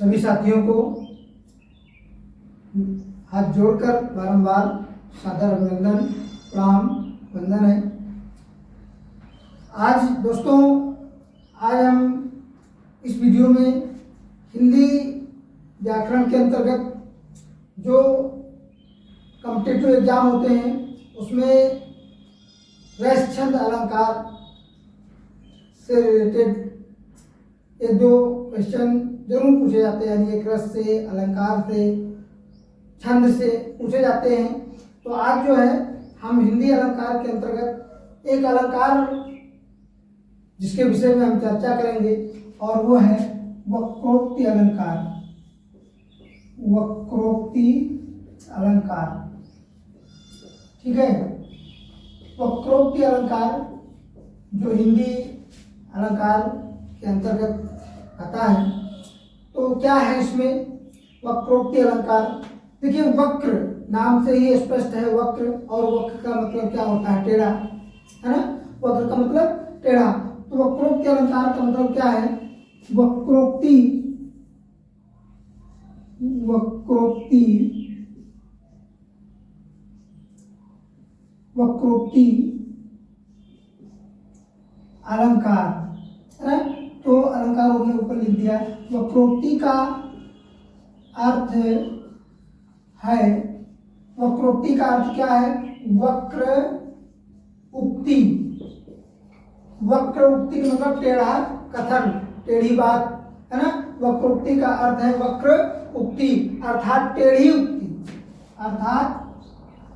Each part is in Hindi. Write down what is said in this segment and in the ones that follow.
सभी साथियों को हाथ जोड़कर बारंबार सादर अभिनंदन, प्रणाम, वंदन है। आज दोस्तों, आज हम इस वीडियो में हिंदी व्याकरण के अंतर्गत जो कॉम्पिटिटिव एग्जाम होते हैं उसमें रस, छंद, अलंकार से रिलेटेड एक दो क्वेश्चन जरूर पूछे जाते हैं, यानी एक रस से, अलंकार से, छंद से पूछे जाते हैं। तो आज जो है हम हिंदी अलंकार के अंतर्गत एक अलंकार जिसके विषय में हम चर्चा करेंगे और वो है वक्रोक्ति अलंकार। वक्रोक्ति अलंकार, ठीक है। वक्रोक्ति अलंकार जो हिंदी अलंकार के अंतर्गत आता है, तो क्या है इसमें वक्रोक्ति अलंकार। देखिए, वक्र नाम से ही स्पष्ट है, वक्र, और वक्र का मतलब क्या होता है? टेढ़ा, है ना। वक्र का मतलब टेढ़ा। तो वक्रोक्ति अलंकार का मतलब क्या है? वक्रोक्ति, वक्रोक्ति, वक्रोक्ति अलंकार, है ना। तो अलंकार हमने ऊपर लिख दिया। वक्रोक्ति का अर्थ है, वक्रोक्ति का अर्थ क्या है? वक्र उक्ति। वक्र उक्ति का मतलब टेढ़ा कथन, टेढ़ी बात, है ना। वक्रोक्ति का अर्थ है वक्र उक्ति, अर्थात टेढ़ी उक्ति, अर्थात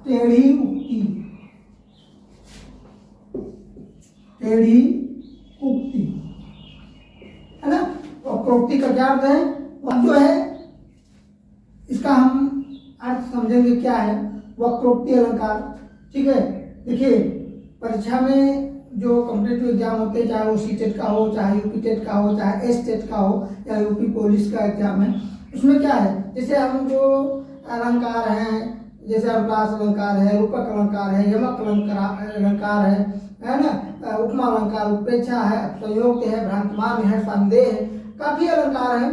टेढ़ी उक्ति, टेढ़ी उक्ति, है ना। वक्रोक्ति का क्या अर्थ है? अब जो है इसका हम अर्थ समझेंगे क्या है वक्रोक्ति अलंकार, ठीक है। देखिए, परीक्षा में जो कॉम्पिटिटिव एग्जाम होते हैं, चाहे वो सीटेट का हो, चाहे यूपी टेट का हो, चाहे एसटेट का हो, या यूपी पुलिस का एग्जाम है, उसमें क्या है, जैसे हम जो अलंकार हैं, जैसे अनुप्रास अलंकार है, रूपक अलंकार है, यमक अलंकार है ना, उपमा अलंकार, उपेक्षा है, संयोग है, भ्रांतमान है, संदेह है, काफी अलंकार है।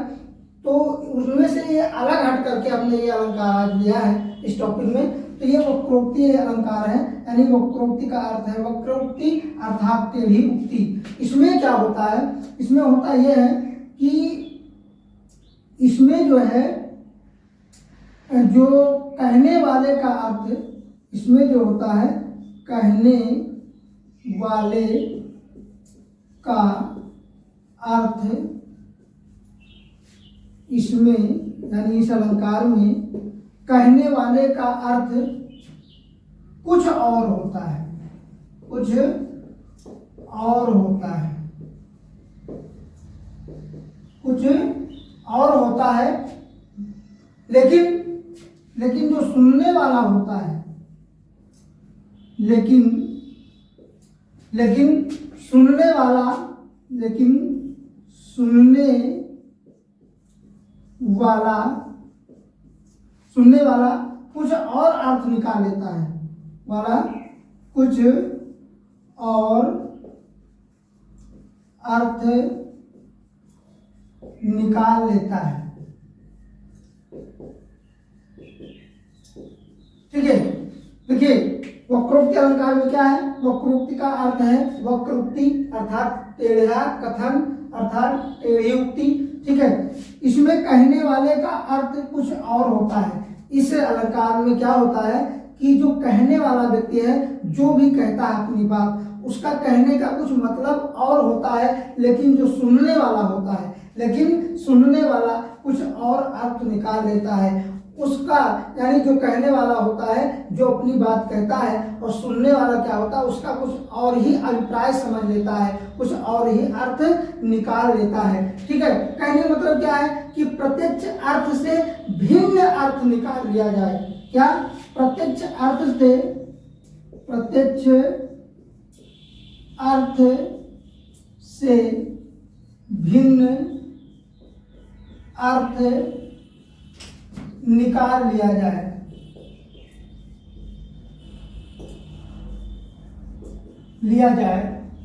तो उनमें से ये अलग हट करके हमने ये अलंकार आज लिया है इस टॉपिक में। तो ये वक्रोक्ति अलंकार है, यानी वक्रोक्ति का अर्थ है वक्रोक्ति अर्थात टेढ़ी उक्ति। इसमें क्या होता है? इसमें होता यह है कि इसमें जो है जो कहने वाले का अर्थ, इसमें जो होता है कहने वाले का अर्थ, इसमें यानी इस अलंकार में कहने वाले का अर्थ कुछ और होता है, कुछ और होता है, कुछ और होता है। लेकिन जो सुनने वाला होता है, लेकिन सुनने वाला कुछ और अर्थ निकाल लेता है, कुछ और अर्थ निकाल लेता है, ठीक है। देखिए, वक्रोक्ति अलंकार में क्या है? वक्रोक्ति का अर्थ है वक्रोक्ति अर्थात टेढ़ा कथन, अर्थात टेढ़ी उक्ति, ठीक है। इसमें कहने वाले का अर्थ कुछ और होता है। इस अलंकार में क्या होता है कि जो कहने वाला व्यक्ति है, जो भी कहता है अपनी बात, उसका कहने का कुछ मतलब और होता है, लेकिन जो सुनने वाला होता है, लेकिन सुनने वाला कुछ और अर्थ निकाल लेता है उसका, यानी जो कहने वाला होता है जो अपनी बात कहता है, और सुनने वाला क्या होता है उसका कुछ और ही अभिप्राय समझ लेता है, कुछ और ही अर्थ निकाल लेता है, ठीक है। कहने का मतलब क्या है कि प्रत्यक्ष अर्थ से भिन्न अर्थ निकाल लिया जाए। क्या? प्रत्यक्ष अर्थ से भिन्न अर्थ निकाल लिया जाए,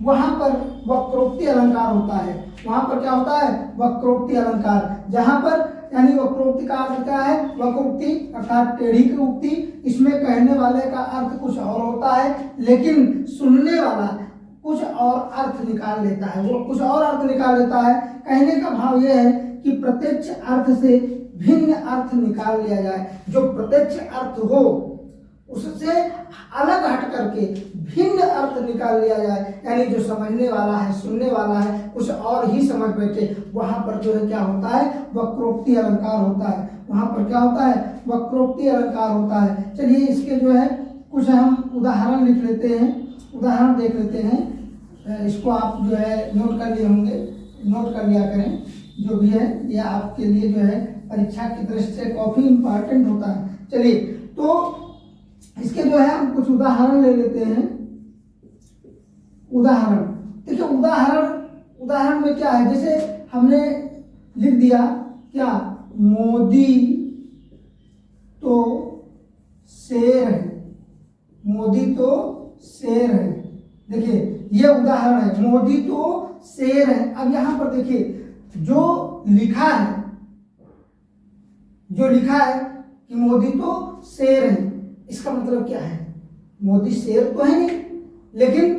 वहां पर वक्रोक्ति अलंकार होता है। वहां पर क्या होता है? वक्रोक्ति अलंकार, जहां पर यानी वक्रोक्ति का अर्थ क्या है? वक्रोक्ति अर्थात टेढ़ी की उक्ति। इसमें कहने वाले का अर्थ कुछ और होता है, लेकिन सुनने वाला कुछ और अर्थ निकाल लेता है, वो कुछ और अर्थ निकाल लेता है। कहने का भाव यह है कि प्रत्यक्ष अर्थ से भिन्न अर्थ निकाल लिया जाए। जो प्रत्यक्ष अर्थ हो उससे अलग हट करके भिन्न अर्थ निकाल लिया जाए, यानी जो समझने वाला है, सुनने वाला है, कुछ और ही समझ बैठे, वहां पर जो है क्या होता है? वक्रोक्ति अलंकार होता है। वहां पर क्या होता है? वक्रोक्ति अलंकार होता है। चलिए इसके जो है कुछ हम उदाहरण लिख लेते हैं, उदाहरण देख लेते हैं। इसको आप जो है नोट कर लिए होंगे, नोट कर लिया करें। जो भी है यह आपके लिए जो है परीक्षा की दृष्टि से काफी इंपॉर्टेंट होता है। चलिए तो इसके जो है हम कुछ उदाहरण ले लेते हैं। उदाहरण देखिए, उदाहरण में क्या है? जैसे हमने लिख दिया क्या? मोदी तो शेर है, मोदी तो शेर है। देखिए ये उदाहरण है, मोदी तो शेर है। अब यहां पर देखिए जो लिखा है, जो लिखा है कि मोदी तो शेर है, इसका मतलब क्या है? मोदी शेर तो है नहीं, लेकिन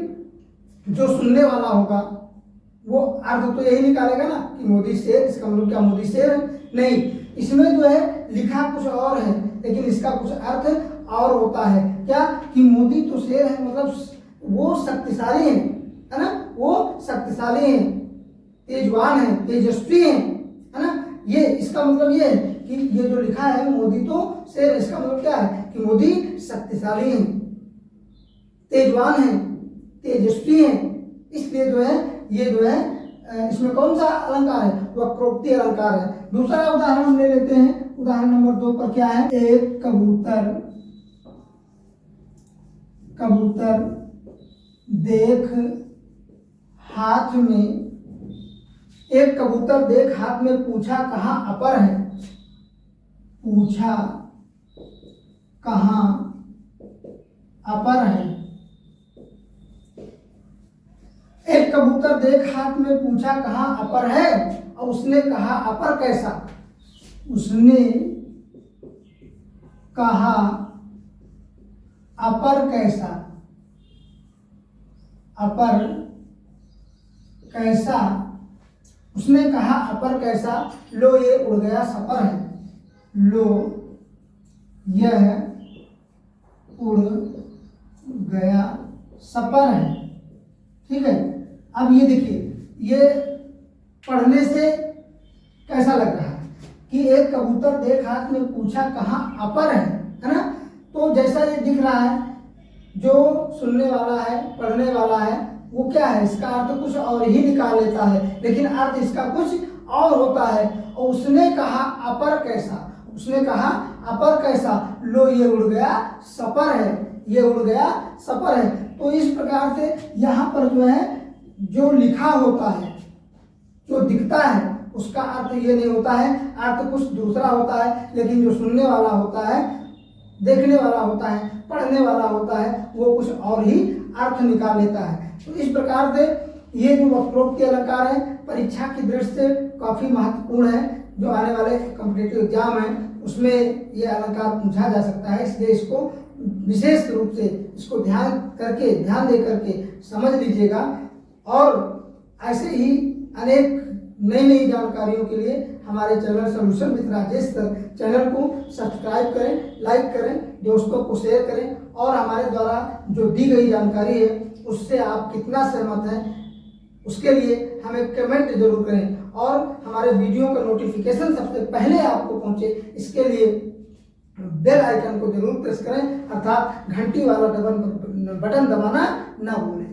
जो सुनने वाला होगा वो अर्थ तो यही निकालेगा ना कि मोदी शेर। इसका मतलब क्या? मोदी शेर है नहीं, इसमें जो है लिखा कुछ और है, लेकिन इसका कुछ अर्थ और होता है। क्या? कि मोदी तो शेर है, मतलब वो शक्तिशाली है ना, वो शक्तिशाली है, तेजवान है, तेजस्वी है ना। ये इसका मतलब ये है कि ये जो लिखा है मोदी तो शेर, इसका मतलब क्या है? कि मोदी शक्तिशाली है, तेजवान है, तेजस्वी है। इसलिए जो है ये जो है इसमें कौन सा अलंकार है? वक्रोक्ति अलंकार है। दूसरा उदाहरण हम ले लेते हैं। उदाहरण नंबर 2 पर क्या है? एक कबूतर देख हाथ में, एक कबूतर देख हाथ में पूछा कहाँ अपर है? पूछा कहाँ अपर है? एक कबूतर देख हाथ में पूछा कहाँ अपर है, और उसने कहा अपर कैसा? उसने कहा अपर कैसा? अपर कैसा? उसने कहा अपर कैसा? लो ये उड़ गया सपर है, लो यह उड़ गया सपर है। ठीक है। अब ये देखिए, ये पढ़ने से कैसा लग रहा है कि एक कबूतर देख हाथ में पूछा कहाँ अपर है ना। तो जैसा ये दिख रहा है, जो सुनने वाला है, पढ़ने वाला है, वो क्या है? इसका अर्थ कुछ और ही निकाल लेता है, लेकिन अर्थ इसका कुछ और होता है। और उसने कहा अपर कैसा? उसने कहा अपर कैसा? लो ये उड़ गया सपर है, ये उड़ गया सपर है। तो इस प्रकार से यहाँ पर जो है जो लिखा होता है, जो दिखता है, उसका अर्थ ये नहीं होता है, अर्थ कुछ दूसरा होता है। लेकिन जो सुनने वाला होता है, देखने वाला होता है, पढ़ने वाला होता है, वो कुछ और ही अर्थ निकाल लेता है। तो इस प्रकार से ये जो वक्रोक्ति अलंकार है परीक्षा की दृष्टि से काफी महत्वपूर्ण है। जो आने वाले कॉम्पिटिटिव एग्जाम है उसमें ये अलंकार पूछा जा सकता है, इसलिए इसको विशेष रूप से इसको ध्यान दे करके समझ लीजिएगा। और ऐसे ही अनेक नई जानकारियों के लिए हमारे channel solution with Rajesh sir channel को सब्सक्राइब करें, लाइक करें, दोस्तों को शेयर करें, और हमारे द्वारा जो दी गई जानकारी है उससे आप कितना सहमत हैं उसके लिए हमें कमेंट जरूर करें। और हमारे वीडियो का नोटिफिकेशन सबसे पहले आपको पहुंचे, इसके लिए बेल आइकन को जरूर प्रेस करें, अर्थात घंटी वाला बटन दबाना ना भूलें।